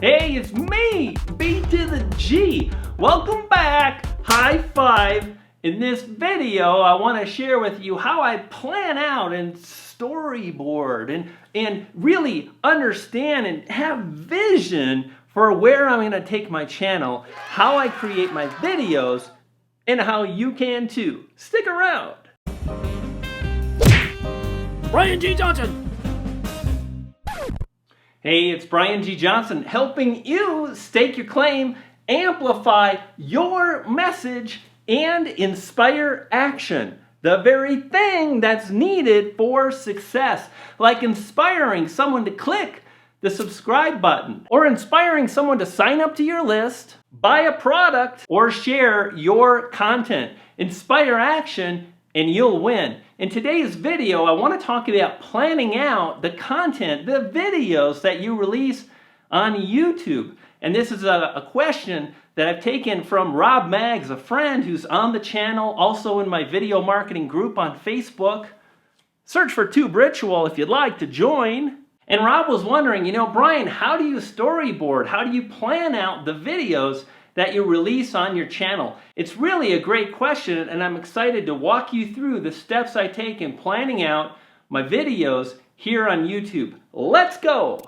Hey, it's me, B to the G. Welcome back, high five. In this video, I want to share with you how I plan out and storyboard and really understand and have vision for where I'm going to take my channel, how I create my videos, and how you can too. Stick around. Brian G. Johnson. Hey, it's Brian G. Johnson helping you stake your claim, amplify your message, and inspire action. The very thing that's needed for success, like inspiring someone to click the subscribe button, or inspiring someone to sign up to your list, buy a product, or share your content. Inspire action and you'll win. In today's video, I want to talk about planning out the content, the videos that you release on YouTube. And this is a question that I've taken from Rob Maggs, a friend who's on the channel, also in my video marketing group on Facebook. Search for Tube Ritual if you'd like to join. And Rob was wondering, Brian, how do you storyboard? How do you plan out the videos that you release on your channel? It's really a great question, and I'm excited to walk you through the steps I take in planning out my videos here on YouTube. Let's go!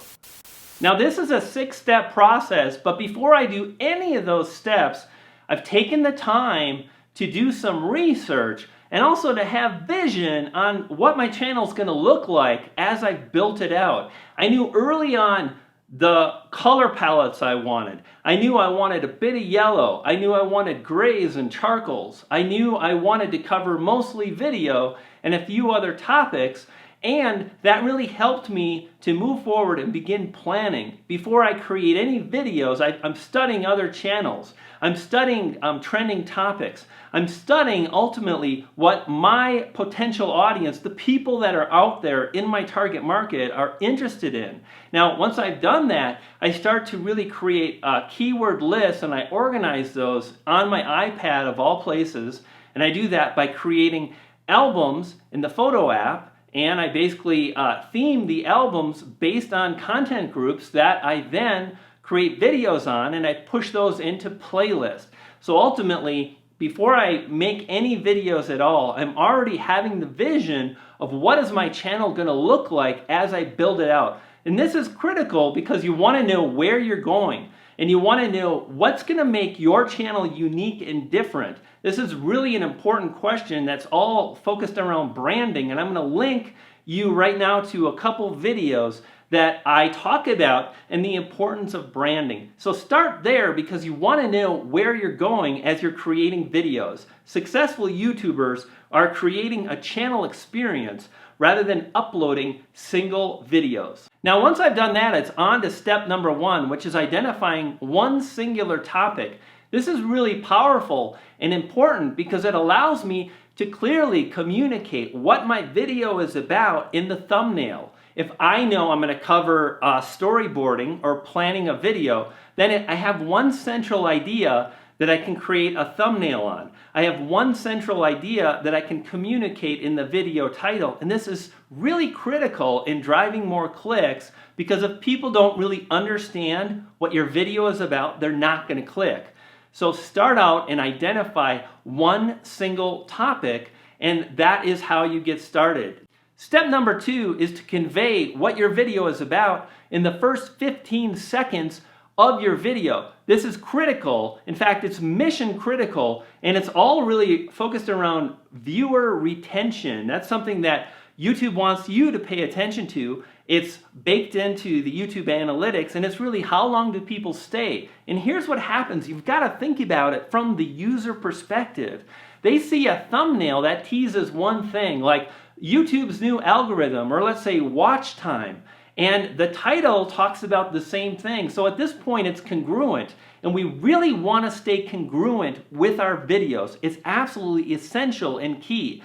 Now, this is a 6-step process, but before I do any of those steps, I've taken the time to do some research and also to have vision on what my channel is going to look like as I've built it out. I knew early on the color palettes I wanted. I knew I wanted a bit of yellow. I knew I wanted grays and charcoals. I knew I wanted to cover mostly video and a few other topics, and that really helped me to move forward and begin planning. Before I create any videos, I'm studying other channels. I'm studying trending topics. I'm studying ultimately what my potential audience, the people that are out there in my target market, are interested in. Now, once I've done that, I start to really create a keyword list, and I organize those on my iPad of all places. And I do that by creating albums in the photo app. And I basically theme the albums based on content groups that I then create videos on, and I push those into playlists. So ultimately, before I make any videos at all, I'm already having the vision of what is my channel going to look like as I build it out. And this is critical because you want to know where you're going, and you want to know what's going to make your channel unique and different. This is really an important question that's all focused around branding, and I'm going to link you right now to a couple videos that I talk about and the importance of branding. So start there because you want to know where you're going as you're creating videos. Successful YouTubers are creating a channel experience rather than uploading single videos. Now, once I've done that, it's on to step number 1, which is identifying one singular topic. This is really powerful and important because it allows me to clearly communicate what my video is about in the thumbnail. If I know I'm going to cover storyboarding or planning a video, then I have one central idea that I can create a thumbnail on. I have one central idea that I can communicate in the video title. And this is really critical in driving more clicks, because if people don't really understand what your video is about, they're not going to click. So start out and identify one single topic, and that is how you get started. Step number 2 is to convey what your video is about in the first 15 seconds of your video. This is critical. In fact, it's mission critical, and it's all really focused around viewer retention. That's something that YouTube wants you to pay attention to. It's baked into the YouTube analytics, and it's really how long do people stay. And here's what happens. You've got to think about it from the user perspective. They see a thumbnail that teases one thing, like YouTube's new algorithm, or let's say watch time. And the title talks about the same thing. So at this point, it's congruent. And we really want to stay congruent with our videos. It's absolutely essential and key.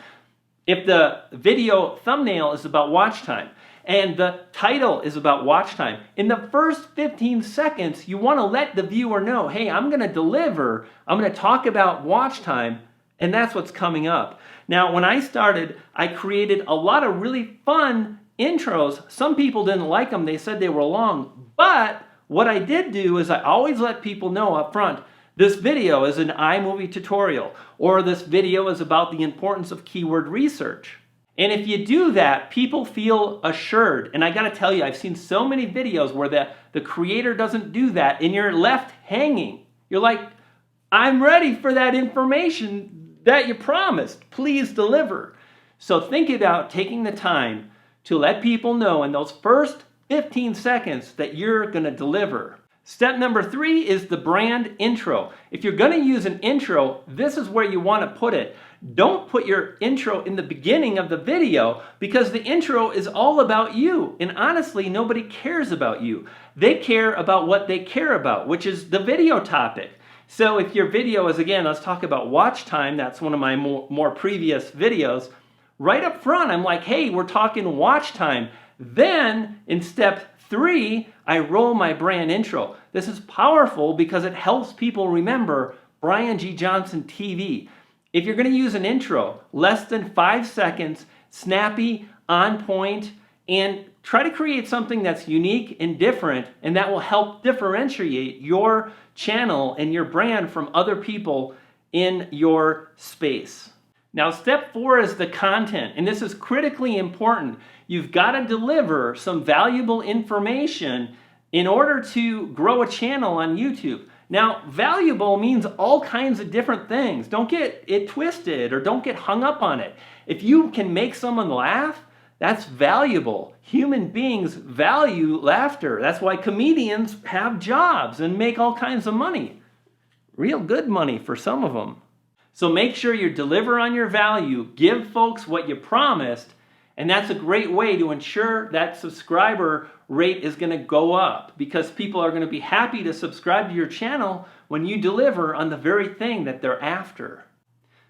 If the video thumbnail is about watch time and the title is about watch time, in the first 15 seconds, you want to let the viewer know, hey, I'm going to deliver. I'm going to talk about watch time, and that's what's coming up. Now, when I started, I created a lot of really fun intros. Some people didn't like them. They said they were long. But what I did do is I always let people know up front, this video is an iMovie tutorial, or this video is about the importance of keyword research. And if you do that, people feel assured. And I gotta tell you, I've seen so many videos where the creator doesn't do that and you're left hanging. You're like, I'm ready for that information that you promised. Please deliver. So think about taking the time to let people know in those first 15 seconds that you're gonna deliver. Step number 3 is the brand intro. If you're gonna use an intro, this is where you wanna put it. Don't put your intro in the beginning of the video because the intro is all about you. And honestly, nobody cares about you. They care about what they care about, which is the video topic. So if your video is, again, let's talk about watch time. That's one of my more previous videos. Right up front, I'm like, hey, we're talking watch time. Then in step 3, I roll my brand intro. This is powerful because it helps people remember Brian G. Johnson TV. If you're going to use an intro, less than 5 seconds, snappy, on point, and try to create something that's unique and different, and that will help differentiate your channel and your brand from other people in your space. Now, step 4 is the content, and this is critically important. You've got to deliver some valuable information in order to grow a channel on YouTube. Now, valuable means all kinds of different things. Don't get it twisted or don't get hung up on it. If you can make someone laugh, that's valuable. Human beings value laughter. That's why comedians have jobs and make all kinds of money. Real good money for some of them. So make sure you deliver on your value, give folks what you promised, and that's a great way to ensure that subscriber rate is going to go up because people are going to be happy to subscribe to your channel when you deliver on the very thing that they're after.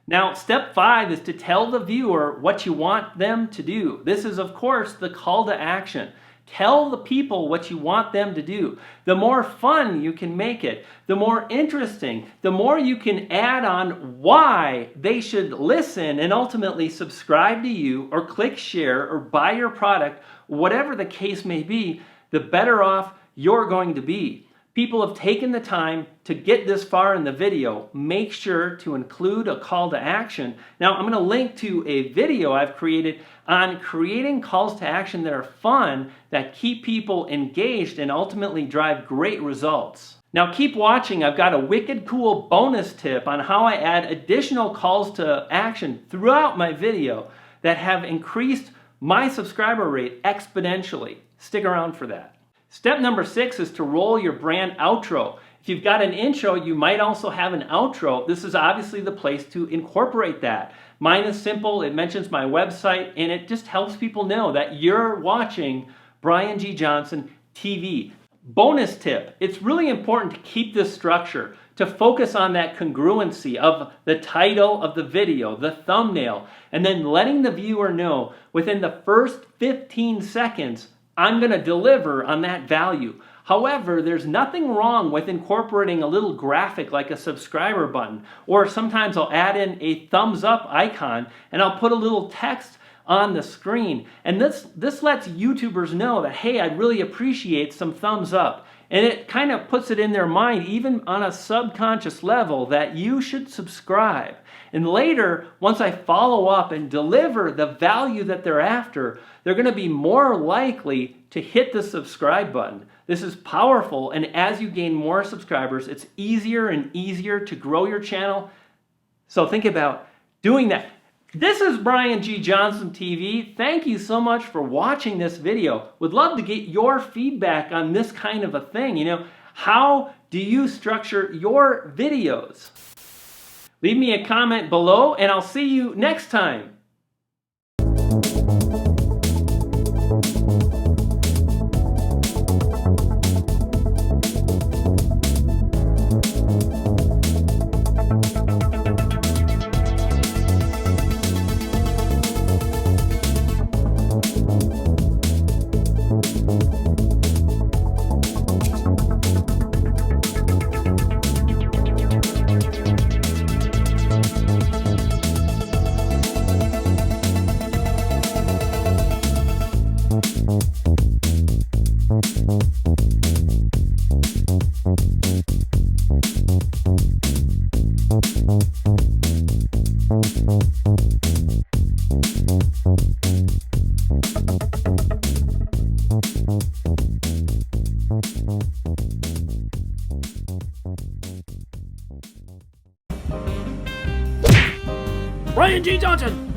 Now, step 5 is to tell the viewer what you want them to do. This is, of course, the call to action. Tell the people what you want them to do. The more fun you can make it, the more interesting, the more you can add on why they should listen and ultimately subscribe to you or click share or buy your product, whatever the case may be, the better off you're going to be. People have taken the time to get this far in the video. Make sure to include a call to action. Now, I'm going to link to a video I've created on creating calls to action that are fun, that keep people engaged and ultimately drive great results. Now, keep watching. I've got a wicked cool bonus tip on how I add additional calls to action throughout my video that have increased my subscriber rate exponentially. Stick around for that. Step number 6 is to roll your brand outro. If you've got an intro, you might also have an outro. This is obviously the place to incorporate that. Mine is simple. It mentions my website, and it just helps people know that you're watching Brian G. Johnson TV. Bonus tip, it's really important to keep this structure, to focus on that congruency of the title of the video, the thumbnail, and then letting the viewer know within the first 15 seconds, I'm going to deliver on that value. However, there's nothing wrong with incorporating a little graphic like a subscriber button, or sometimes I'll add in a thumbs up icon and I'll put a little text on the screen. And this lets YouTubers know that, hey, I'd really appreciate some thumbs up. And it kind of puts it in their mind, even on a subconscious level, that you should subscribe. And later, once I follow up and deliver the value that they're after, they're going to be more likely to hit the subscribe button. This is powerful, and as you gain more subscribers, it's easier and easier to grow your channel. So think about doing that. This is Brian G. Johnson TV. Thank you so much for watching this video. Would love to get your feedback on this kind of a thing. You know, how do you structure your videos? Leave me a comment below, and I'll see you next time. Ryan G. Johnson.